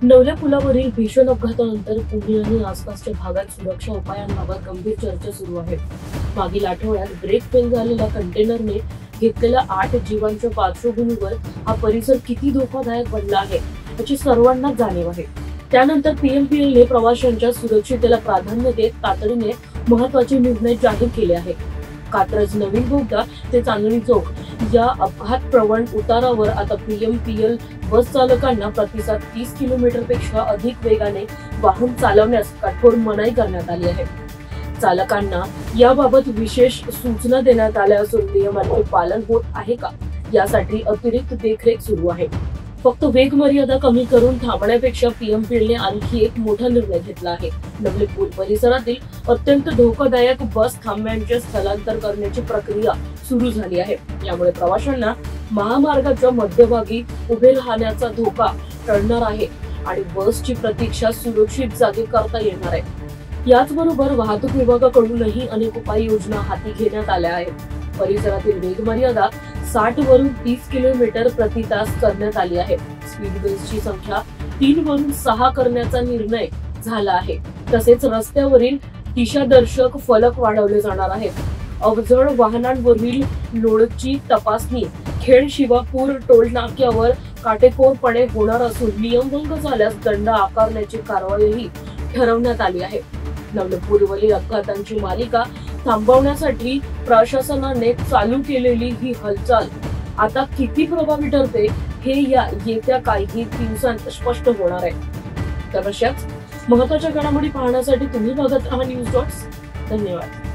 नवल्या पुलावरील भीषण अपघातानंतर पुणे आणि आसपासच्या भागात सुरक्षा उपायांबाबत गंभीर चर्चा सुरू आहे। मागील आठवड्यात ब्रेक फेल झालेल्या कंटेनरने घेतलेल्या 8 जीवांच्या पार्श्वभूमीवर हा परिसर किती धोकादायक बनला आहे याची सर्वांनाच जाणीव आहे। त्यानंतर पीएमपीएलने प्रवाशांच्या सुरक्षितेला प्राधान्य देत तातडीने महत्त्वाचे निर्णय जाहीर केले आहेत। कात्रज नवीन बोगदा ते चांदणी चौक या अपघात प्रवण उतारावर आता पीएमपीएल बस चालकांना प्रतिसाद 30 किलोमीटरपेक्षा अधिक वेगाने वाहन चालवण्यास कठोर मनाई करण्यात आली आहे। चालकांना याबाबत विशेष सूचना देण्यात आल्या असून नियमांचे पालन होत आहे का यासाठी अतिरिक्त देखरेख सुरू आहे। फक्त वेग मर्यादा कमी करून थांबण्यापेक्षा पीएमपीएलने आणखी एक मोठा निर्णय घेतला आहे। नवले पूल परिसरातील अत्यंत धोकादायक बस थांब्यांचे स्थलांतर करण्याची प्रक्रिया सुरू झाली आहे। यामुळे प्रवाशांना महामार्गाच्या मध्यभागी उभे राहण्याचा धोका टळणार आहे आणि बसची प्रतीक्षा सुरक्षित जागी करता येणार आहे। याचबरोबर वाहतूक विभागाकडूनही अनेक उपाययोजना हाती घेण्यात आल्या आहेत। परिसरातील वेग मर्यादा 60 वरून 30 किलोमीटर प्रति तास करण्यात आली आहे। स्पीड ब्रेकरची संख्या 3 वरून 6 करण्याचा निर्णय झाला आहे। तसेच रस्त्यावरील दिशादर्शक फलक वाढवले जाणार आहेत। अवजड वाहनांवरील लोडची तपासणी खेड शिवापूर टोल नाक्यावर काटेकोरपणे होणार असून नियमभंग झाल्यास दंड आकारण्याची कारवाईही ठरवण्यात आली आहे। नवलपूरवरील अपघातांची मालिका थांबवण्यासाठी प्रशासनाने चालू केलेली ही हालचाल आता किती प्रभावी ठरते हे या येत्या काही दिवसांत स्पष्ट होणार आहे। तर अशाच महत्त्वाच्या घडामोडी पाहण्यासाठी तुम्ही बघत राहा न्यूज डॉट्स। धन्यवाद।